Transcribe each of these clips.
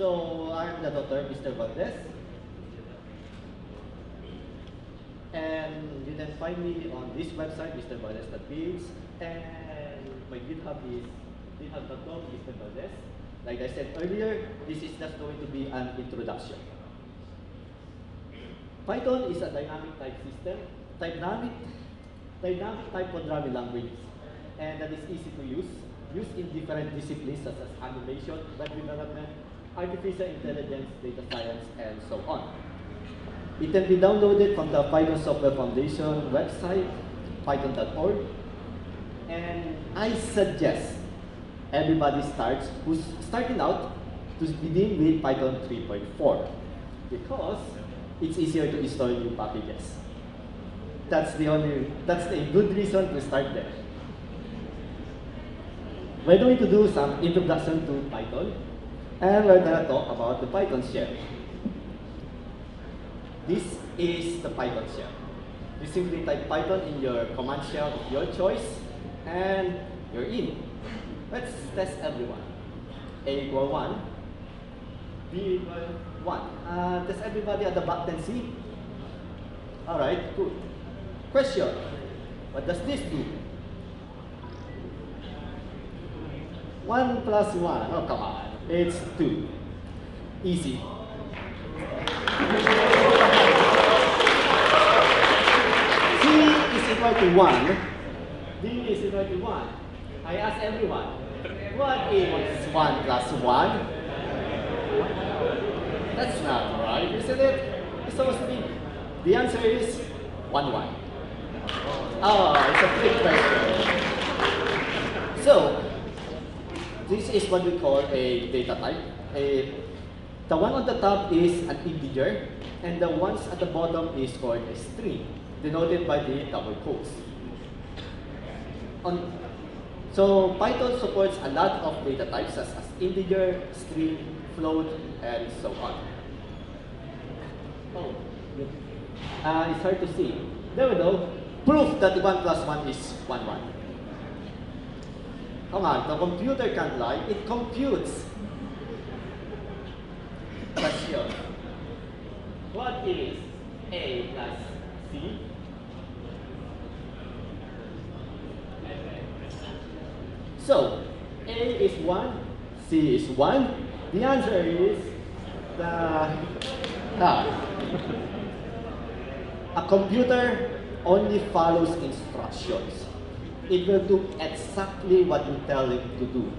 So I'm the Dr. Mr. Valdez. And you can find me on this website, mrvaldez.ph, and my GitHub is github.com, Mr. Valdez. Like I said earlier, this is just going to be an introduction. Python is a dynamic type system, dynamic type programming language, and that is easy to use, used in different disciplines such as animation, web development, artificial intelligence, data science, and so on. It can be downloaded from the Python Software Foundation website, python.org. And I suggest everybody who's starting out to begin with Python 3.4 because it's easier to install new packages. That's a good reason to start there. We're going to do some introduction to Python, and we're going to talk about the Python shell. This is the Python shell. You simply type Python in your command shell of your choice, and you're in. Let's test everyone. A equal 1, B equal 1. Does everybody at the back then see? All right, good. Question, what does this do? 1 plus 1, oh come on, it's 2. Easy. Equal to 1, D is equal to 1. I ask everyone, what is 1 plus 1? That's not right, isn't it? It's supposed to be. The answer is 1, 1. Oh, it's a trick question. So, this is what we call a data type. The one on the top is an integer, and the ones at the bottom is called a string, denoted by the double quotes. So Python supports a lot of data types such as integer, string, float, and so on. Oh, it's hard to see. There we go. Proof that 1 plus 1 is 1, 1. Come on, the computer can't lie. It computes. Question. What is A plus C? So, A is 1, C is 1. The answer is a computer only follows instructions. It will do exactly what you tell it to do.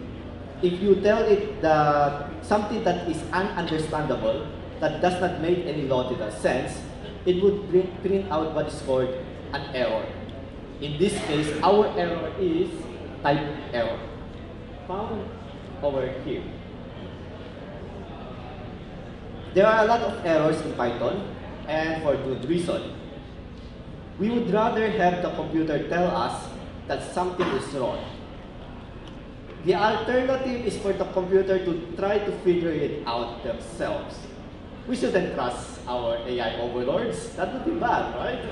If you tell it something that is ununderstandable, that does not make any logical sense, it would print out what is called an error. In this case, our error is type error, found over here. There are a lot of errors in Python, and for good reason. We would rather have the computer tell us that something is wrong. The alternative is for the computer to try to figure it out themselves. We shouldn't trust our AI overlords. That would be bad, right?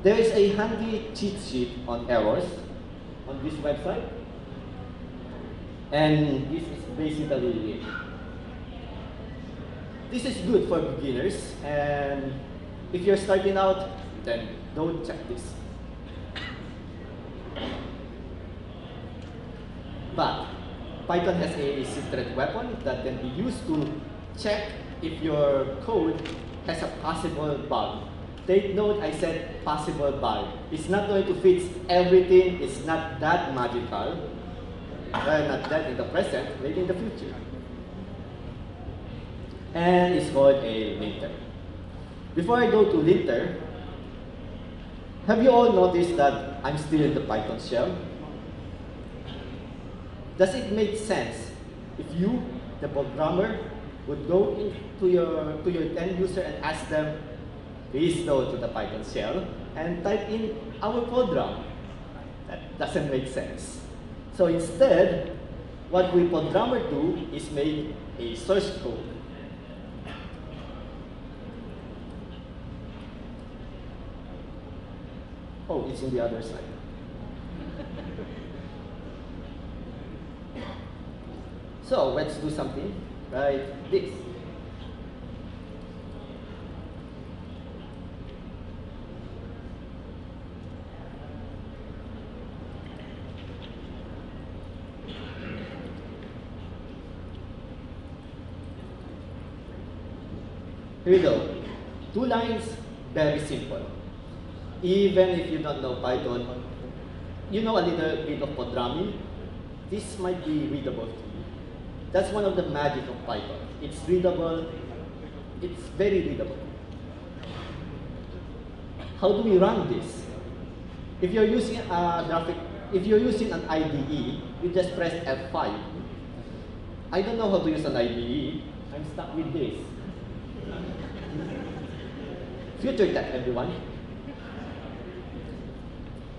There is a handy cheat sheet on errors on this website. And this is basically it. This is good for beginners, and if you're starting out, then don't check this. But Python has a secret weapon that can be used to check if your code has a possible bug. Take note, I said possible bug. It's not going to fix everything. It's not that magical. Not that in the present, maybe in the future. And it's called a linter. Before I go to linter, have you all noticed that I'm still in the Python shell? Does it make sense if you, the programmer, would go into your end user and ask them, please go to the Python shell and type in our program? That doesn't make sense. So instead, what we programmer do is make a source code. Oh, it's on the other side. So let's do something like this. Here we go. 2 lines, very simple. Even if you don't know Python, you know a little bit of programming, this might be readable to you. That's one of the magic of Python. It's readable, it's very readable. How do we run this? If you're using an IDE, you just press F5. I don't know how to use an IDE. I'm stuck with this. Future tech, everyone.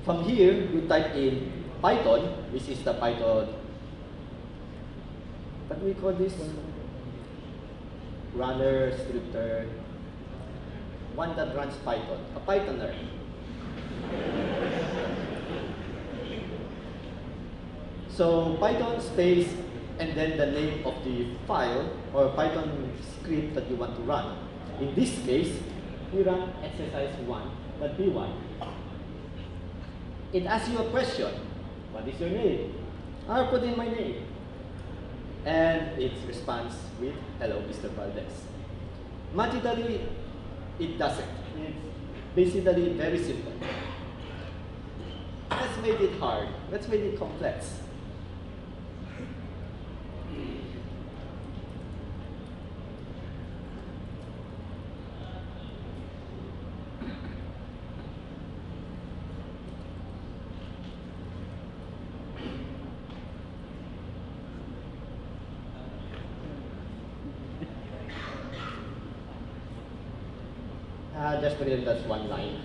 From here, you type in Python. This is the Python. What do we call this? Runner, scripter. One that runs Python. A Pythoner. So Python space and then the name of the file or Python script that you want to run. In this case, we run exercise 1.p1. It asks you a question. What is your name? I'll put in my name. And it responds with, hello, Mr. Valdez. Magically, it doesn't. It's basically very simple. Let's make it hard. Let's make it complex. Just pretend that's one line.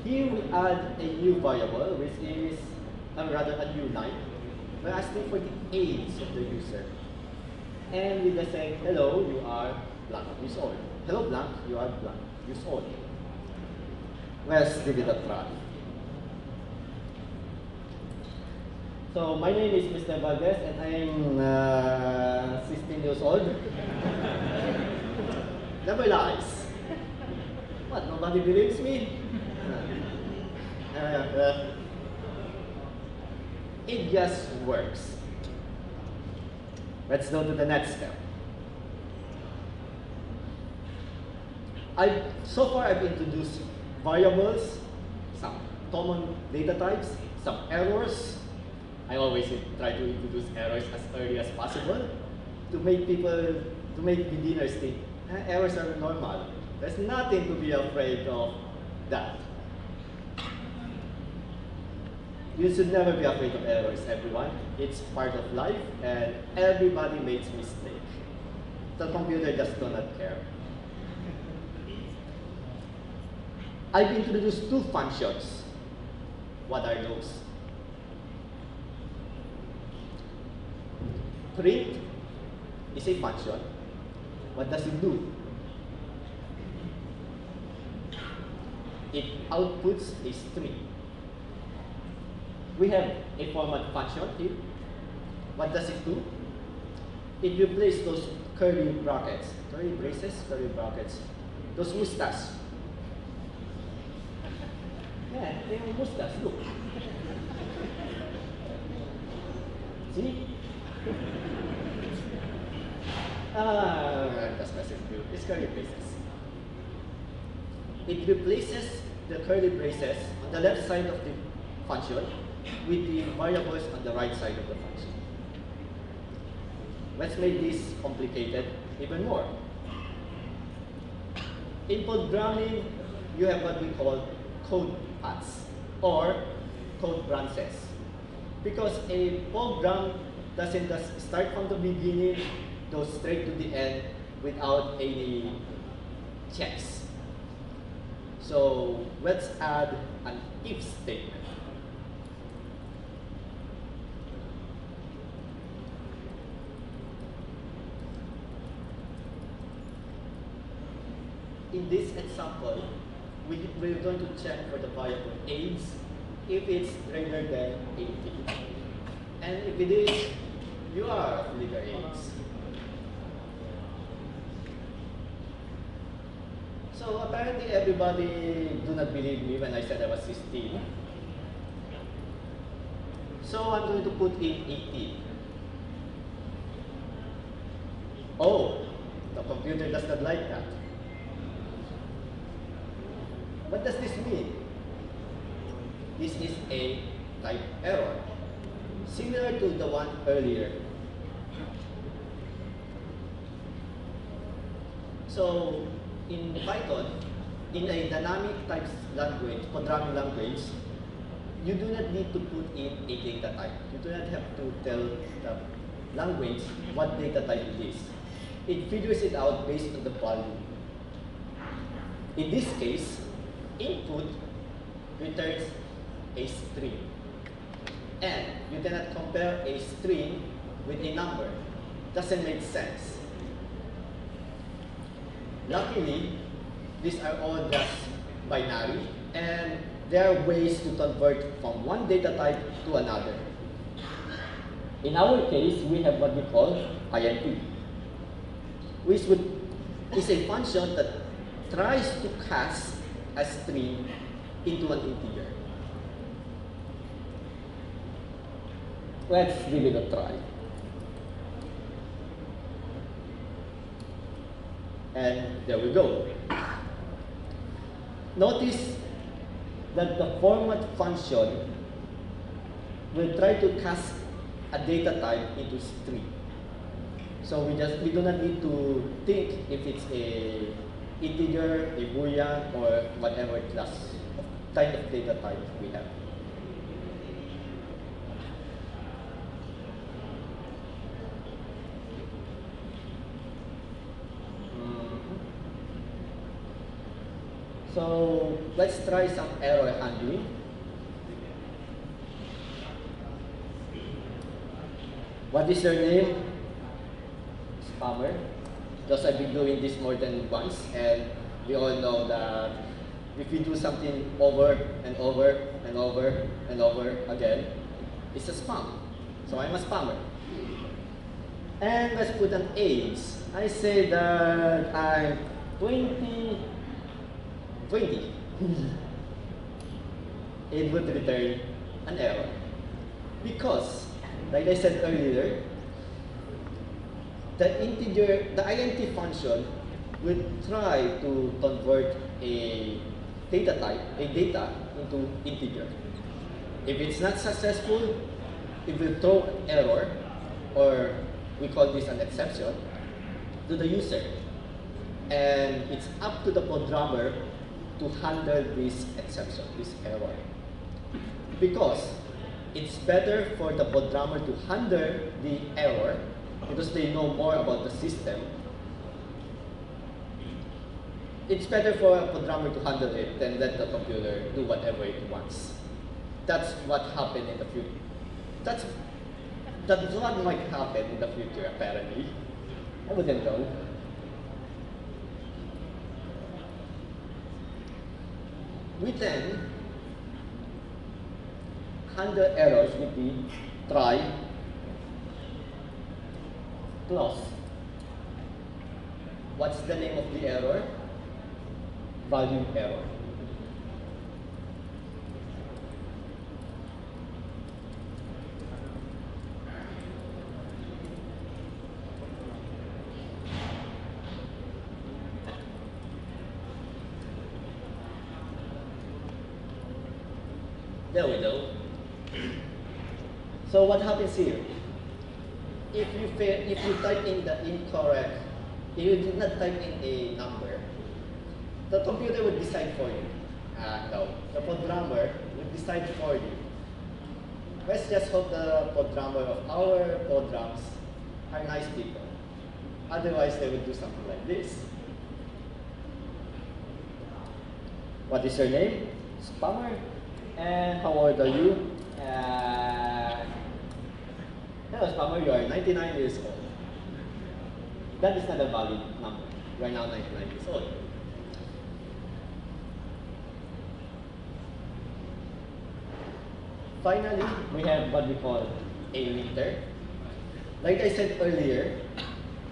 Here we add a new variable, which is, rather a new line. We're asking for the age of the user. And we just say, hello, you are blank years old. Hello, blank, you are blank years old. Let's give it a try. So my name is Mr. Valdez, and I'm 16 years old. Never lies. What, nobody believes me? It just works. Let's go to the next step. So far I've introduced variables, some common data types, some errors. I always try to introduce errors as early as possible to make beginners think, errors are normal. There's nothing to be afraid of that. You should never be afraid of errors, everyone. It's part of life, and everybody makes mistakes. The computer just does not care. I've introduced 2 functions. What are those? Print is a function. What does it do? It outputs a string. We have a format function here. What does it do? It replaces those curly brackets, curly braces, curly brackets, those mustaches. Yeah, they have mustache, look. See? That's what it do. It's curly braces. It replaces the curly braces on the left side of the function with the variables on the right side of the function. Let's make this complicated even more. In programming, you have what we call code paths or code branches. Because a program doesn't just start from the beginning, go straight to the end without any checks. So let's add an if statement. In this example, we're going to check for the variable age if it's greater than 18. And if it is, You are of legal age. So apparently everybody do not believe me when I said I was 16. So I'm going to put in 18. Oh, the computer does not like that. What does this mean? This is a type error, similar to the one earlier. So in Python, in a dynamic type language, programming language, you do not need to put in a data type. You do not have to tell the language what data type it is. It figures it out based on the value. In this case, input returns a string. And you cannot compare a string with a number. Doesn't make sense. Luckily, these are all just binary, and there are ways to convert from one data type to another. In our case, we have what we call int, which is a function that tries to cast a string into an integer. Let's give it a try. And there we go. Notice that the format function will try to cast a data type into string. So we do not need to think if it's a integer, a boolean, or whatever class type of data type we have. So let's try some error handling. What is your name? Spammer. Because I've been doing this more than once, and we all know that if you do something over and over and over and over again, it's a spam. So I'm a spammer. And let's put an age. I say that I'm 20. It would return an error. Because, like I said earlier, the int function will try to convert a data type, a data, into integer. If it's not successful, it will throw an error, or we call this an exception, to the user. And it's up to the programmer to handle this exception, this error. Because it's better for the programmer to handle the error because they know more about the system. It's better for a programmer to handle it than let the computer do whatever it wants. That's what happened in the future. That's what might happen in the future, apparently. I wouldn't know. We then handle errors with the try clause. What's the name of the error? Value error. There we go. So what happens here? If you type in the incorrect, if you did not type in a number, the computer would decide for you. No, the programmer would decide for you. Let's just hope the programmer of our programs are nice people. Otherwise, they would do something like this. What is your name? Spammer. And how old are you? Hello, Spammer, you are 99 years old. That is not a valid number. You are now 99 years old. Finally, we have what we call a emitter. Like I said earlier,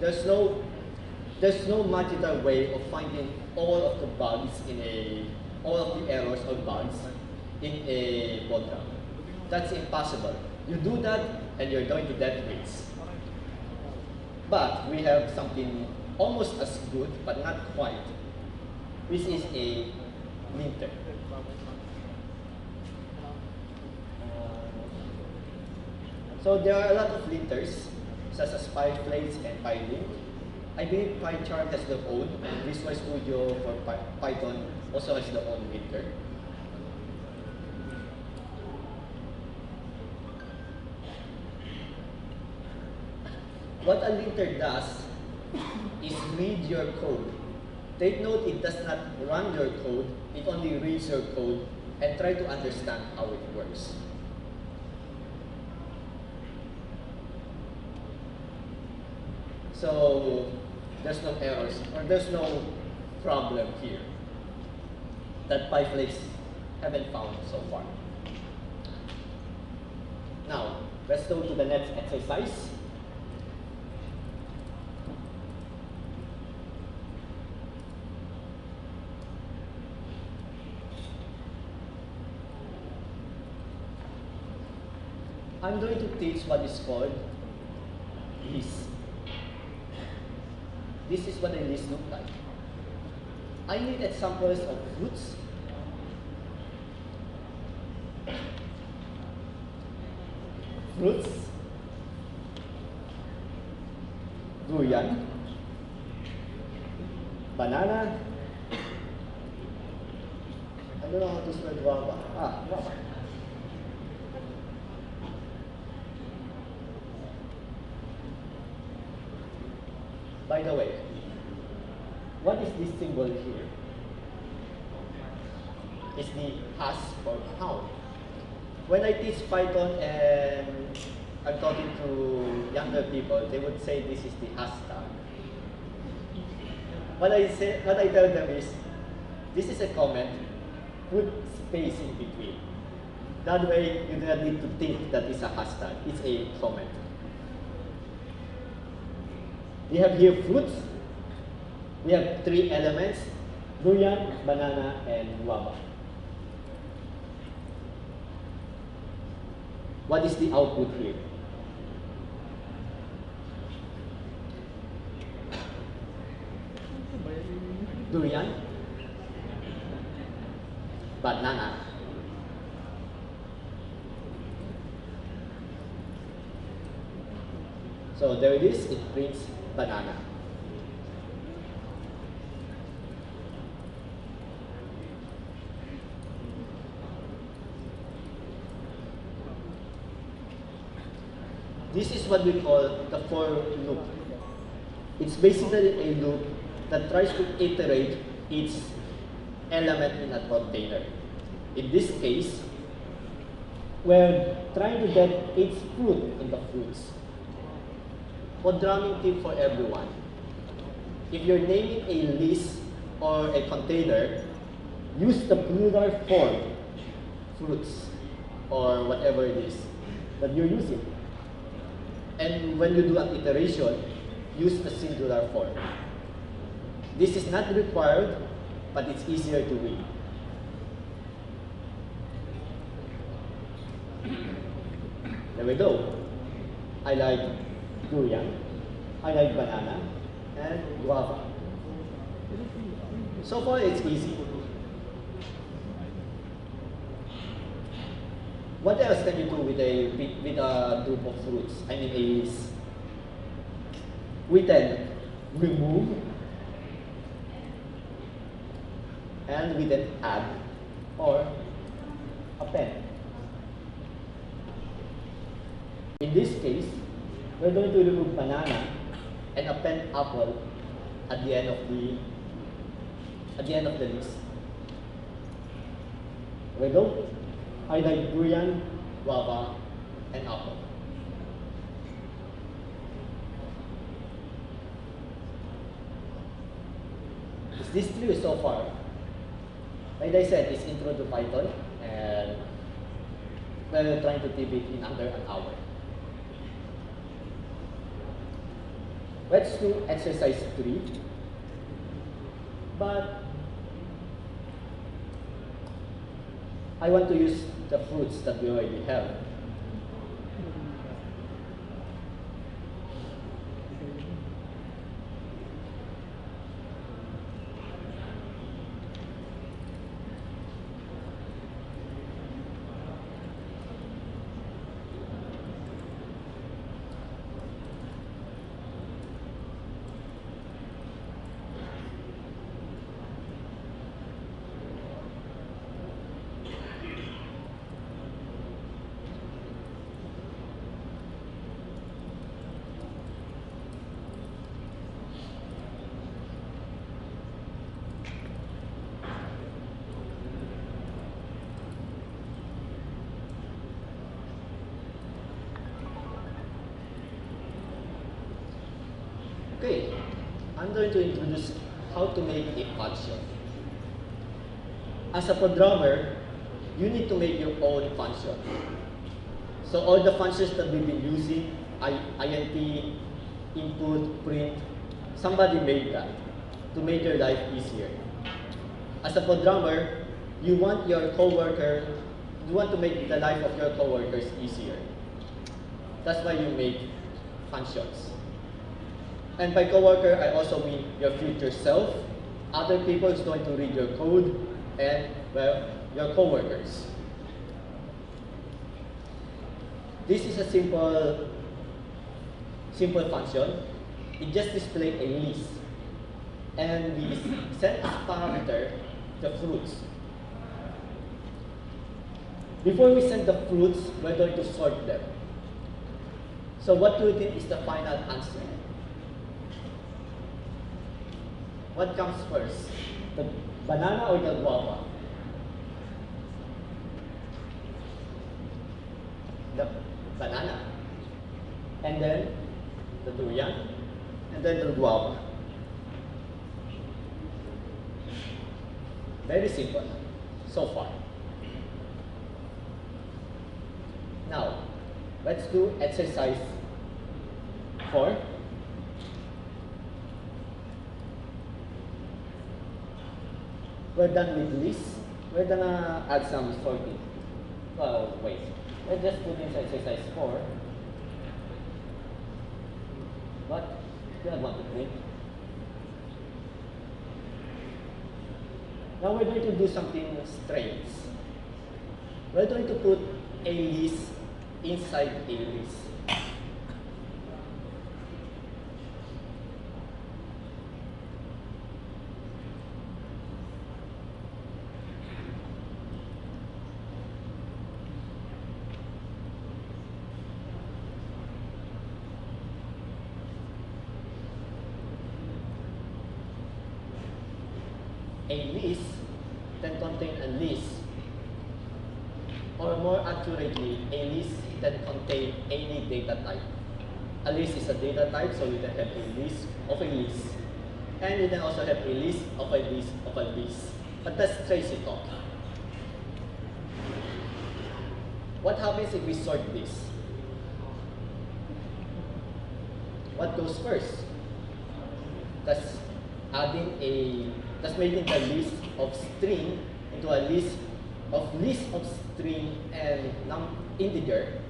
there's no magical way of finding all of the bugs all of the errors or bugs in a program. That's impossible. You do that and you're going to death race. But we have something almost as good, but not quite, which is a linter. So there are a lot of linters, such as PyFlakes and PyLint. I believe PyCharm has their own, and Visual Studio for Python also has their own linter. What a linter does is read your code. Take note, it does not run your code, it only reads your code and try to understand how it works. So there's no errors or there's no problem here that PyFlakes haven't found so far. Now, let's go to the next exercise. I'm going to teach what is called list. This is what a list looks like. I need examples of fruits, durian, banana, I don't know how to spell guava. Guava. By the way, what is this symbol here? It's the hash or count. When I teach Python and I'm talking to younger people, they would say this is the hashtag. What I tell them is, this is a comment, put space in between. That way, you do not need to think that it's a hashtag, it's a comment. We have here fruits. We have 3 elements, durian, banana, and guava. What is the output here? Durian, banana, so there it is, it prints banana. This is what we call the for loop. It's basically a loop that tries to iterate each element in a container. In this case, we're trying to get each fruit in the fruits. Programming tip for everyone. If you're naming a list or a container, use the plural form, fruits, or whatever it is that you're using. And when you do an iteration, use the singular form. This is not required, but it's easier to read. There we go. I like durian, I like banana, and guava. So far, it's easy. What else can you do with a group of fruits? I mean, a list. We can remove, and we then add or append. In this case, we're going to remove banana and append apple at the end of the list. There we go. I like durian, guava, and apple. Is this clear so far? Like I said, it's intro to Python, and we're trying to keep it in under an hour. Let's do exercise 3. But I want to use the fruits that we already have. Okay, I'm going to introduce how to make a function. As a programmer, you need to make your own function. So all the functions that we've been using, int, input, print, somebody made that to make your life easier. As a programmer, you want to make the life of your coworkers easier. That's why you make functions. And by coworker, I also mean your future self, other people who's going to read your code, and, well, your coworkers. This is a simple function. It just displays a list. And we set as parameter the fruits. Before we send the fruits, we're going to sort them. So what do you think is the final answer? What comes first? The banana or the guava? The banana. And then the durian. And then the guava. Very simple so far. Now, let's do exercise 4. We're done with list. We're gonna add some sorting. Well, wait. Let's just put in exercise 4. What? Do I want to print? Now we're going to do something strange. We're going to put a list inside a list. A list can contain a list, or more accurately, a list that contains any data type. A list is a data type, so you can have a list of a list. And you can also have a list of a list of a list. But that's crazy talk. What happens if we sort this? What goes first? That's making the list of string into a list of string and integer.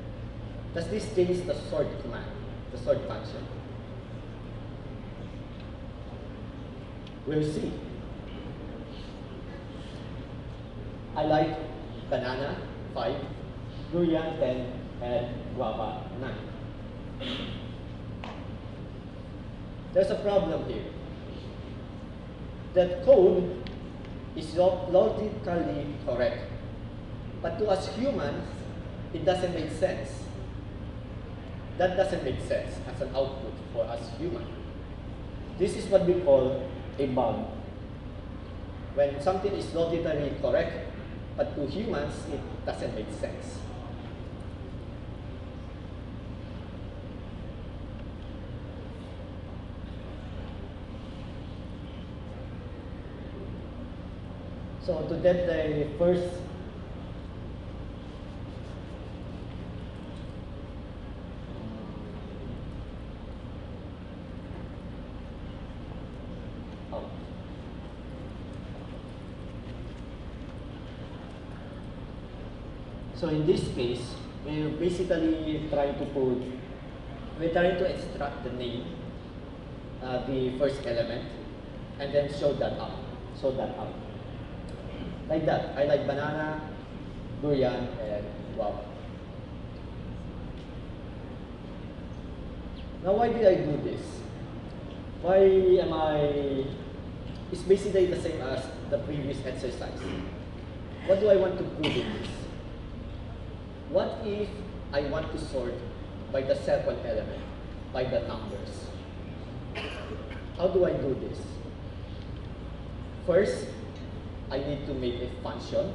Does this change the sort command, the sort function? We'll see. I like banana 5, durian 10, and guava 9. There's a problem here. That code is logically correct, but to us humans, it doesn't make sense. That doesn't make sense as an output for us humans. This is what we call a bug. When something is logically correct, but to humans, it doesn't make sense. So to get the first So in this case, we're basically we're trying to extract the name, the first element, and then show that out. Like that. I like banana, durian, and guava. Now, why did I do this? It's basically the same as the previous exercise. What do I want to prove in this? What if I want to sort by the second element, by the numbers? How do I do this? First, I need to make a function.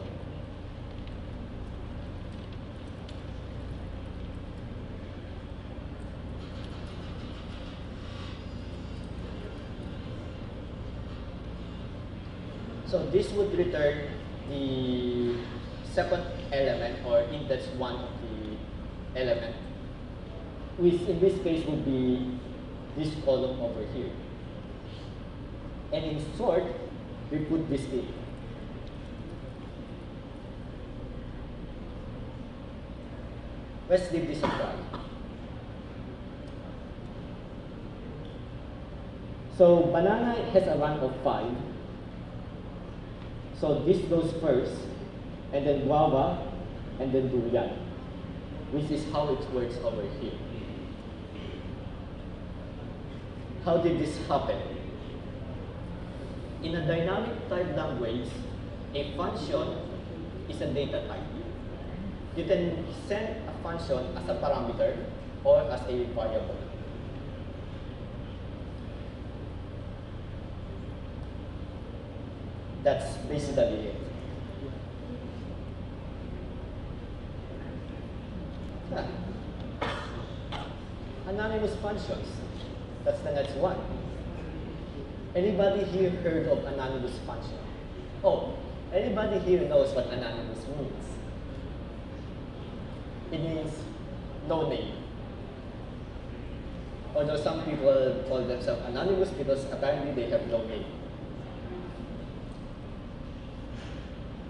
So this would return the second element, or index 1 of the element, which in this case would be this column over here. And in sort, we put this in. Let's give this a try. So banana has a rank of 5. So this goes first, and then guava, and then durian, which is how it works over here. How did this happen? In a dynamic type language, a function is a data type. You can send a function as a parameter or as a variable. That's basically it. Anonymous functions. That's the next one. Anybody here heard of anonymous function? Oh, anybody here knows what anonymous means? It means no name. Although some people call themselves anonymous because apparently they have no name.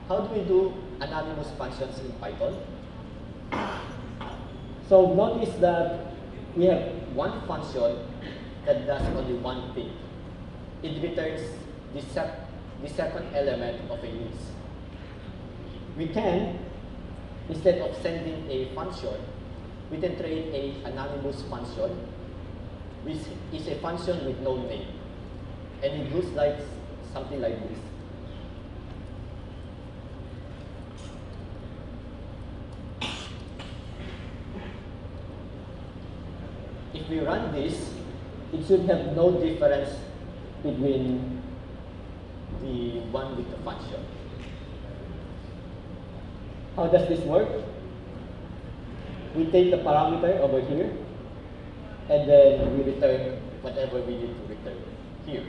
How do we do anonymous functions in Python? So notice that we have one function that does only one thing. It returns the second element of a list. We can, instead of sending a function, we can create an anonymous function, which is a function with no name. And it looks like something like this. If we run this, it should have no difference between the one with the function. How does this work? We take the parameter over here, and then we return whatever we need to return here.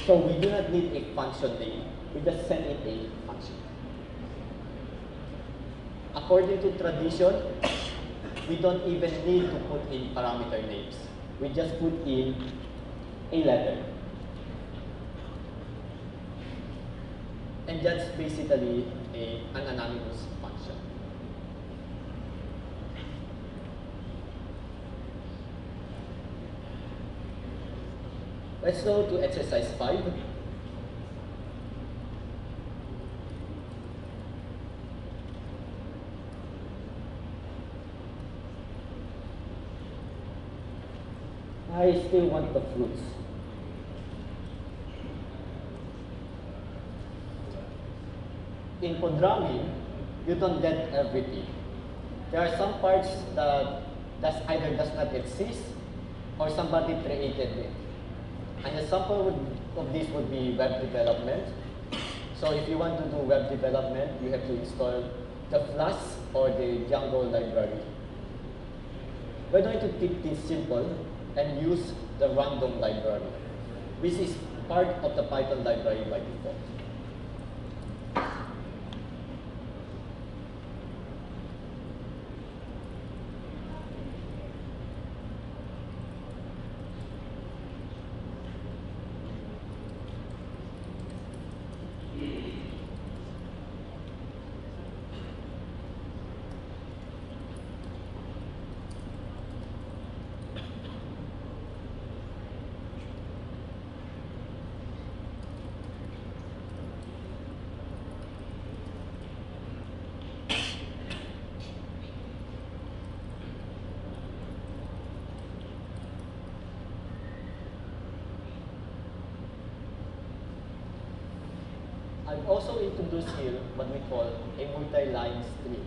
So we do not need a function name, we just send in a function. According to tradition, we don't even need to put in parameter names. We just put in a letter. And that's basically an anonymous function. Let's go to exercise 5. I still want the fruits. In programming, you don't get everything. There are some parts that either does not exist or somebody created it. An example of this would be web development. So if you want to do web development, you have to install the Flash or the Django library. We're going to keep things simple and use the random library, which is part of the Python library by default. also introduce here what we call a multi-line string.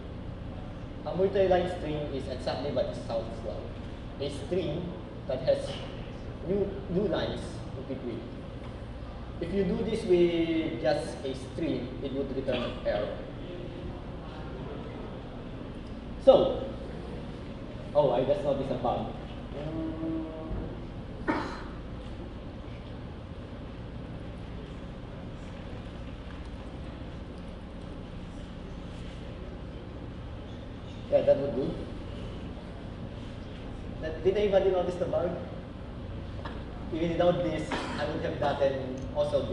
A multi-line string is exactly what it sounds like. A string that has new lines in between. If you do this with just a string, it would return an error. So, oh, I just noticed a bug. Yeah, that would do. Did anybody notice the bug? Even without this, I would have gotten also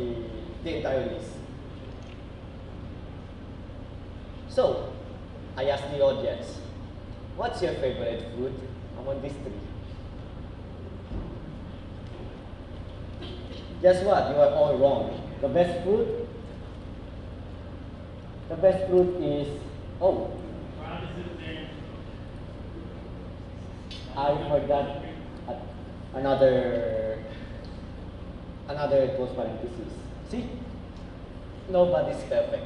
the entire list. So, I asked the audience, what's your favorite fruit among these three? Guess what? You are all wrong. The best fruit is, oh, I forgot another close parenthesis. See? Nobody's perfect.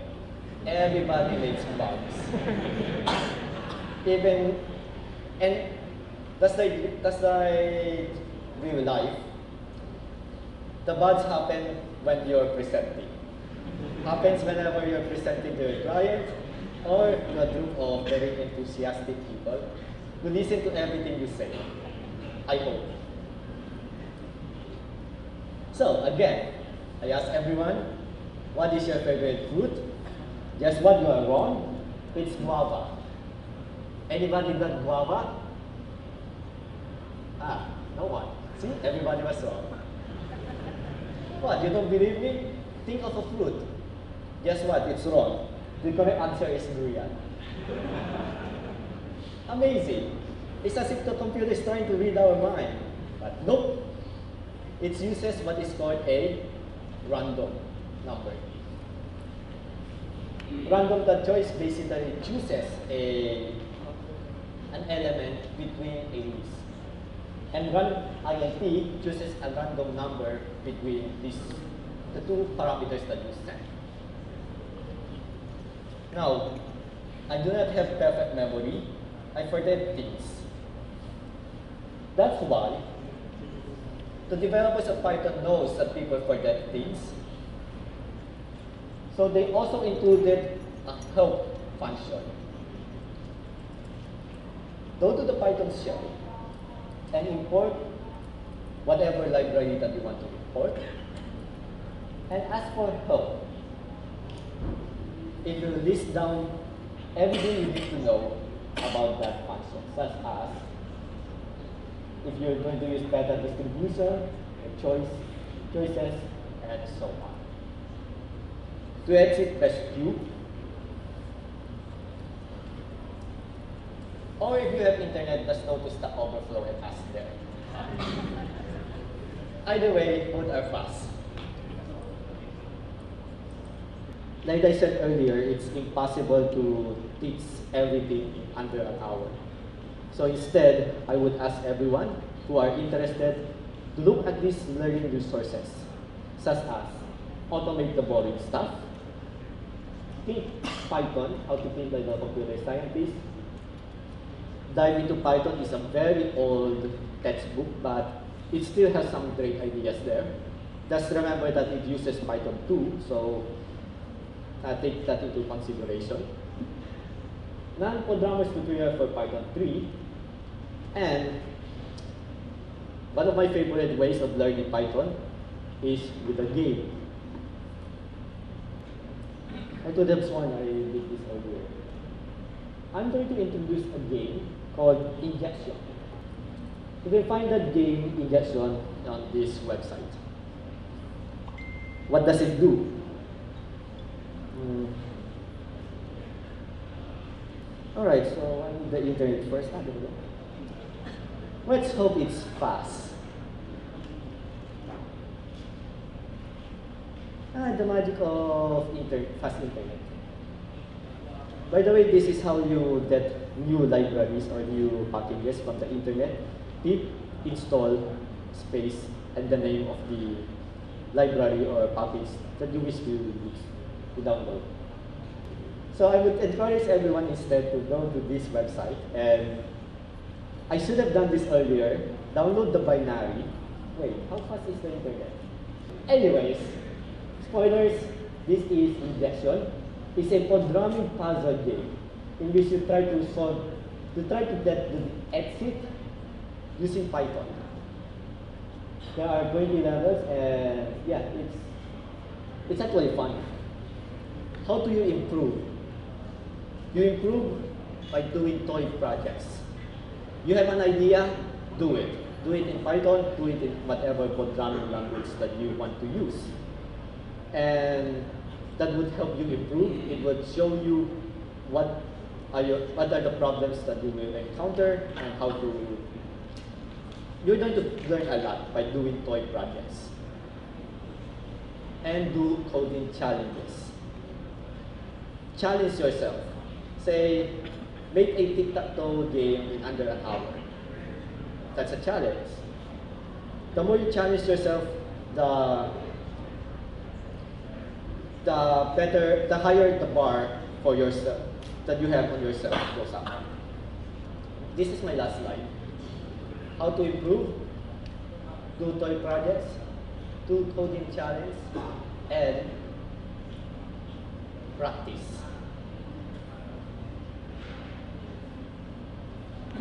Everybody makes bugs. And that's like real life. The bugs happen when you're presenting. Happens whenever you're presenting to a client or to a group of very enthusiastic people who listen to everything you say. I hope. So again, I ask everyone, what is your favorite fruit? Guess what? You are wrong. It's guava. Anybody got guava? Ah, no one. See, everybody was wrong. What, you don't believe me? Think of a fruit. Guess what? It's wrong. The correct answer is durian. Amazing. It's as if the computer is trying to read our mind. But nope. It uses what is called a random number. Random.choice basically chooses an element between a list. And int chooses a random number between the two parameters that you set. Now, I do not have perfect memory. I forget things. That's why the developers of Python knows that people forget things. So they also included a help function. Go to the Python shell and import whatever library that you want to import and ask for help. It will list down everything you need to know about that function, such as if you're going to use pattern distribution, choices, and so on. To exit, press Q. Or if you have internet, just go to Stack Overflow and ask there. Either way, both are fast. Like I said earlier, it's impossible to teach everything in under an hour. So instead, I would ask everyone who are interested to look at these learning resources, such as automate the boring stuff, think Python, how to think like a computer scientist. Dive into Python is a very old textbook, but it still has some great ideas there. Just remember that it uses Python 2, so take that into consideration. Non-programmers tutorial for Python 3, and one of my favorite ways of learning Python is with a game. I told them one, I did this earlier. I'm going to introduce a game called Injection. You can find that game Injection on this website. What does it do? Alright, so I need the internet first. I don't know. Let's hope it's fast. The magic of fast internet. By the way, this is how you get new libraries or new packages from the internet. Pip install space and the name of the library or package that you wish to use. to download. So I would encourage everyone instead to go to this website, and I should have done this earlier. Download the binary. Wait, how fast is the internet? Anyways, spoilers, this is Injection. It's a programming puzzle game in which you try to get to the exit using Python. There are 20 levels, and yeah, it's actually fun. How do you improve? You improve by doing toy projects. You have an idea, do it. Do it in Python, do it in whatever programming language that you want to use. And that would help you improve. It would show you what are the problems that you will encounter and how to. You're going to learn a lot by doing toy projects. And do coding challenges. Challenge yourself. Say, make a tic-tac-toe game in under an hour. That's a challenge. The more you challenge yourself, the higher the bar for yourself that you have on yourself goes up. This is my last slide. How to improve? Do toy projects, do coding challenge, and practice.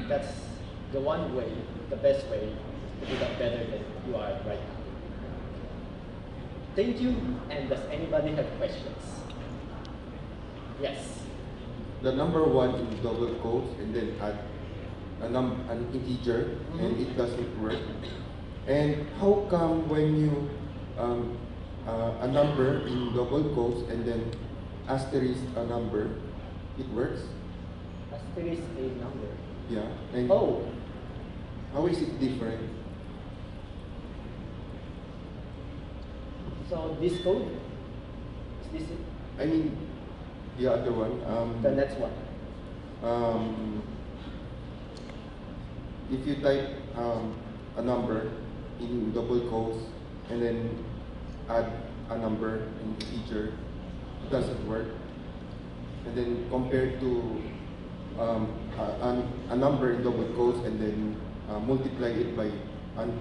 That's the one way, the best way to become better than you are right now. Thank you, and does anybody have questions? Yes. The number 1 in double quotes and then add an integer, and it doesn't work. And how come when you a number in double quotes and then asterisk a number, it works? Asterisk a number. Yeah. And oh. How is it different? So this code, is this it? I mean, the other one. The next one. If you type a number in double quotes and then add a number in integer, it doesn't work. And then compared to a number in double quotes and then multiply it by an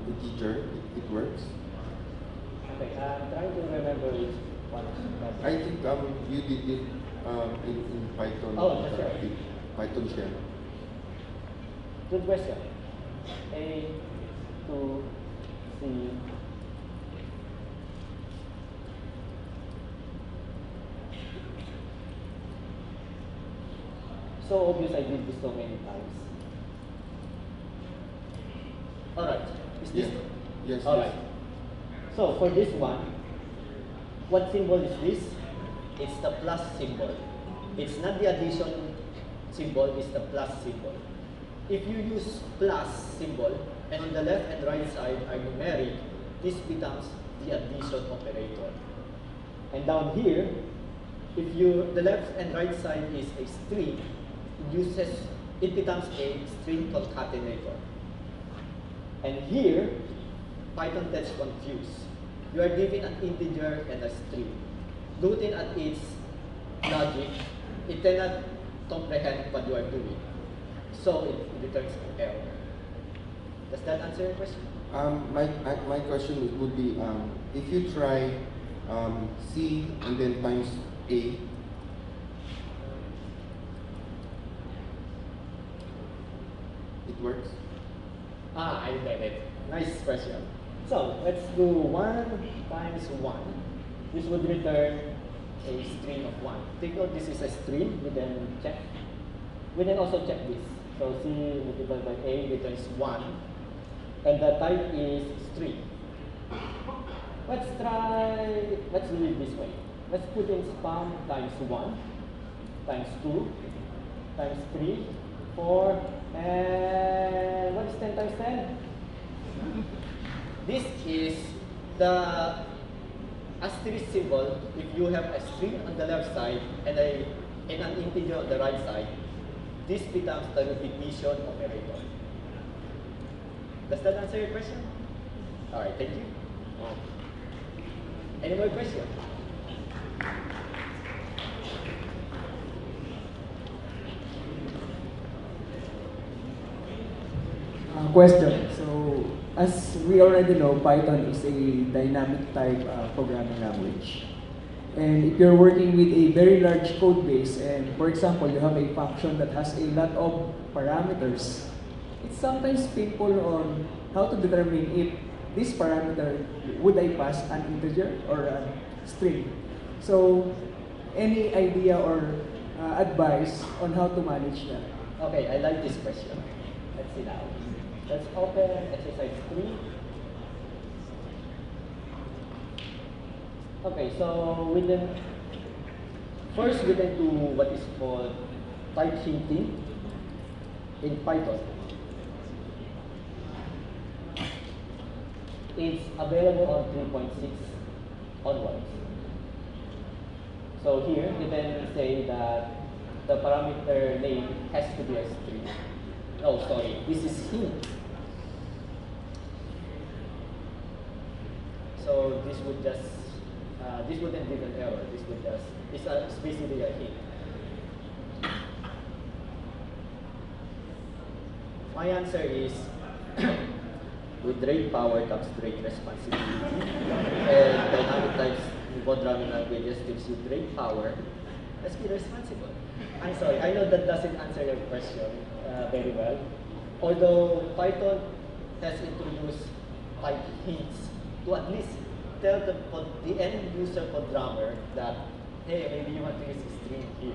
integer, it works. Okay, I'm trying to remember which one. I think you did it in Python. Oh, that's right. Python shell. Good question. A, 2, C. So obvious I did this so many times. Alright, is this? Yeah. Yes. Alright. So for this one, what symbol is this? It's the plus symbol. It's not the addition symbol, it's the plus symbol. If you use plus symbol, and on the left and right side are numeric, this becomes the addition operator. And down here, if the left and right side is a string, it becomes a string concatenator. And here, Python gets confused. You are given an integer and a string. Looking at its logic, it cannot comprehend what you are doing. So it returns an error. Does that answer your question? My question would be, if you try C and then times A, it works? I get it. Nice question. So let's do 1 times 1. This would return a string of 1. Take note this is a string, we can check. We can also check this. So C multiplied by A returns 1. And the type is string. Let's do it this way. Let's put in span times 1, times 2, times 3, 4, and what is 10 times 10? This is the asterisk symbol. If you have a string on the left side and an integer on the right side, this becomes the repetition operator. Does that answer your question? All right, thank you. Any more questions? Question. So, as we already know, Python is a dynamic type programming language. And if you're working with a very large code base, and for example, you have a function that has a lot of parameters, it's sometimes painful on how to determine if this parameter, would I pass an integer or a string? So, any idea or advice on how to manage that? Okay, I like this question. Let's see now. Let's open exercise 3. Okay, so first we can do what is called type hinting in Python. It's available on 3.6 onwards. So here you can say that the parameter name has to be a string. Oh, sorry, this is hint. So this would just, this wouldn't give an error. This would just, it's basically a hint. My answer is, with great power comes great responsibility. And dynamic types in programming languages gives you great power. Let's be responsible. I'm sorry, I know that doesn't answer your question very well. Although Python has introduced type hints to at least tell the end user programmer that, hey, maybe you want to use a string here.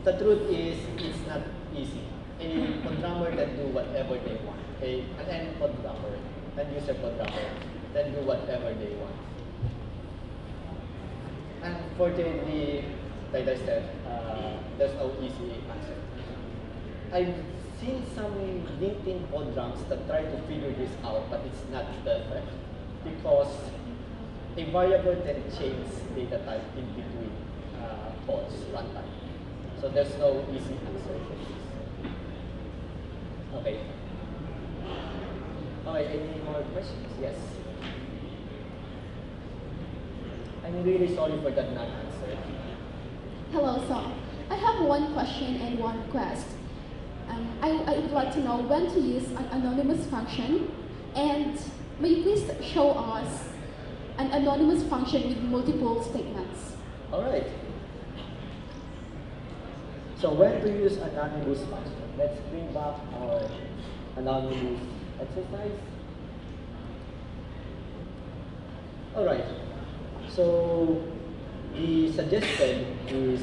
The truth is, it's not easy. A programmer can do whatever they want. An end programmer, an user programmer, can do whatever they want. Unfortunately, like I said, there's no easy answer. I've seen some LinkedIn programs that try to figure this out, but it's not perfect because a variable can change data type in between calls runtime. So there's no easy answer for this. Okay. Alright, any more questions? Yes. I'm really sorry for that non-answer. Hello, so I have one question and one request. I would like to know when to use an anonymous function, and may you please show us an anonymous function with multiple statements. Alright. So when to use anonymous function? Let's bring back our anonymous exercise. Alright. So the suggestion is,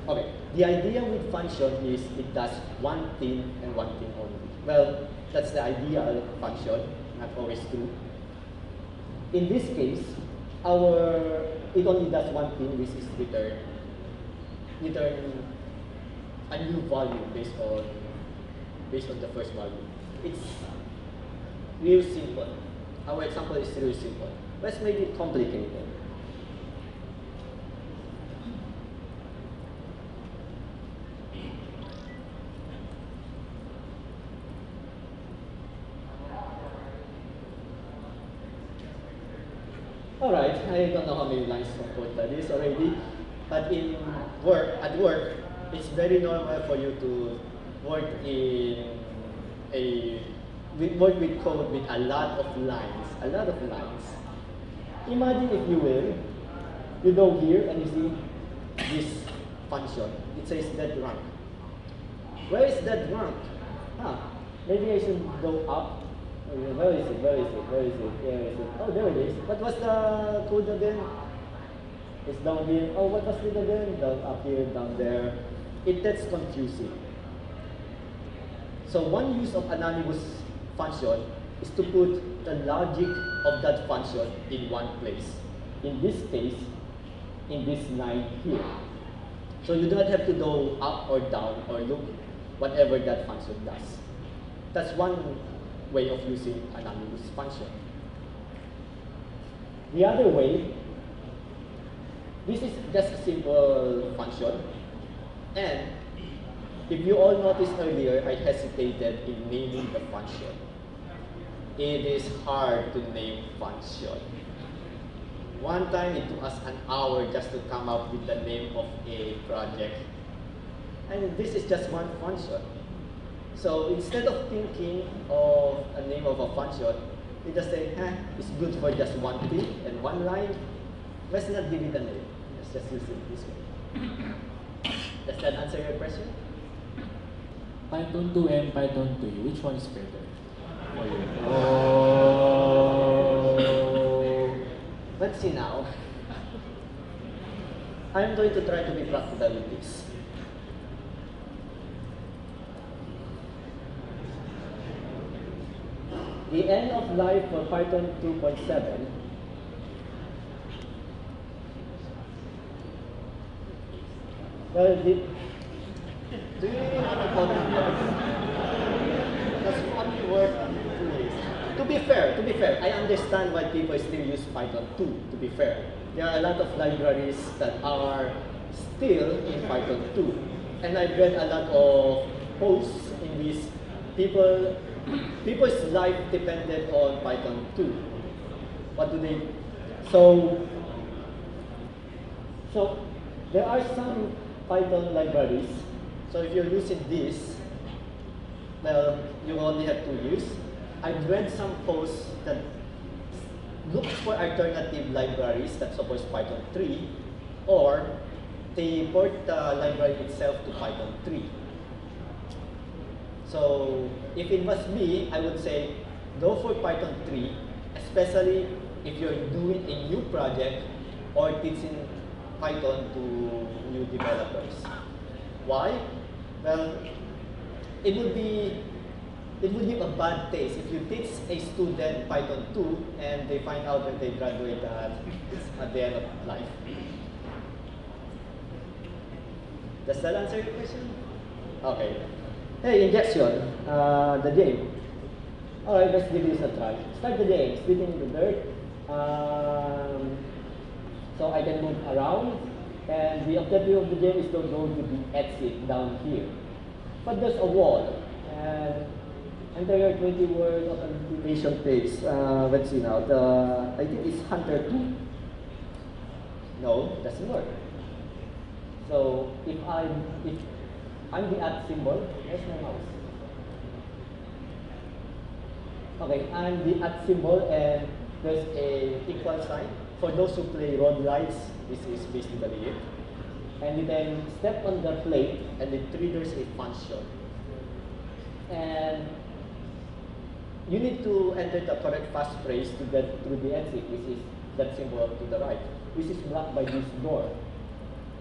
okay, the idea with function is it does one thing and one thing only. Well, that's the ideal function, not always true. In this case, it only does one thing, which is return a new value based on the first value. It's real simple. Our example is real simple. Let's make it complicated. Alright, I don't know how many lines of code that is already, but at work, it's very normal for you to work work with code with a lot of lines. Imagine, if you will, you go here and you see this function. It says dead rank. Where is dead rank? Maybe I should go up. Where is it? Oh, there it is. What was the code again? It's down here. Oh, what was it again? Down up here, down there. That's confusing. So one use of anonymous function is to put the logic of that function in one place. In this case, in this line here. So you don't have to go up or down or look whatever that function does. That's one way of using anonymous function. The other way, this is just a simple function, and if you all noticed earlier, I hesitated in naming the function. It is hard to name function. one time it took us an hour just to come up with the name of a project. And this is just one function. So instead of thinking of a name of a function, we just say, it's good for just one thing and one line. Let's not give it a name. Let's just use it this way. Does that answer your question? Python 2 and Python 3, which one is better for you? Oh, let's see now. I'm going to try to be practical with this. The end of life for Python 2.7 well, do you really want to go to Does it only work in 2 ways? To be fair, I understand why people still use Python 2, to be fair. There are a lot of libraries that are still in Python 2. And I've read a lot of posts in this. People's life depended on Python 2. What do they? So there are some Python libraries. So if you're using this, well, you only have 2 years. I've read some posts that looks for alternative libraries that supports Python 3, or they port the library itself to Python 3. So if it was me, I would say go for Python 3, especially if you're doing a new project or teaching Python to new developers. Why? Well, it would give a bad taste if you teach a student Python 2 and they find out when they graduate at the end of life. Does that answer your question? Okay. Hey, injection, the game. Alright, let's give this a try. Start the game, spitting in the dirt. So I can move around, and the objective of the game is not going to be exit down here. But there's a wall, and enter your 20-word authentication page. Let's see now, I think it's Hunter 2. No, doesn't work. So if I'm the @ symbol, where's my mouse? Okay, I'm the @ symbol and there's a equal sign. For those who play road lights, this is basically it. And you can step on the plate and it triggers a function. And you need to enter the correct passphrase to get through the exit, which is that symbol to the right, which is blocked by this door.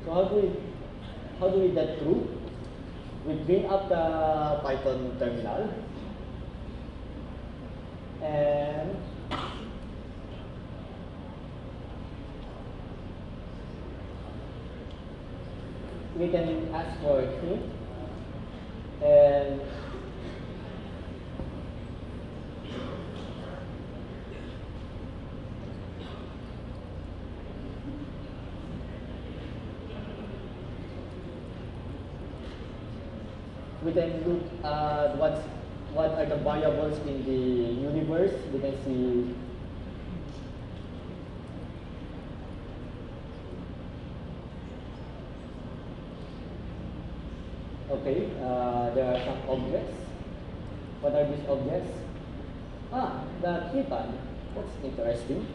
So how do we get through? We bring up the Python terminal, and we can ask for a hint, and we can look at what are the variables in the universe. We can see okay, there are some objects. What are these objects? The keypad. That's interesting.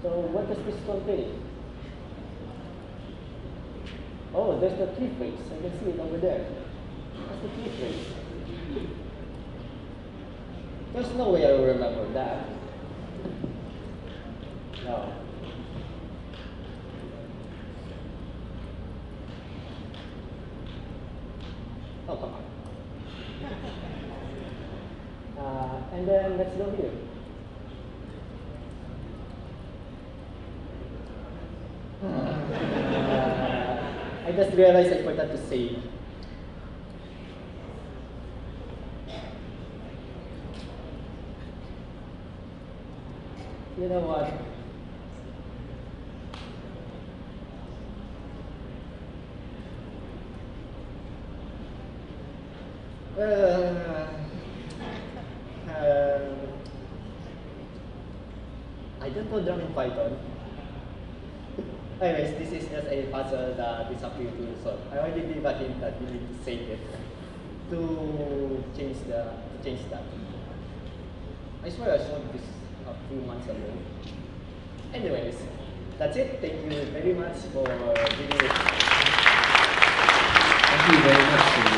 So what does this contain? Oh, there's the key phrase. I can see it over there. That's the key phrase. There's no way I will remember that. No. Oh, come on. And then let's go here. I just realized I forgot to save. You know what? program in Python. Anyways, this is just a puzzle that is up to you to solve. I already gave a hint that you need to save it to change that. I swear I solved this a few months ago. Anyways, that's it. Thank you very much for giving it. Thank you very much.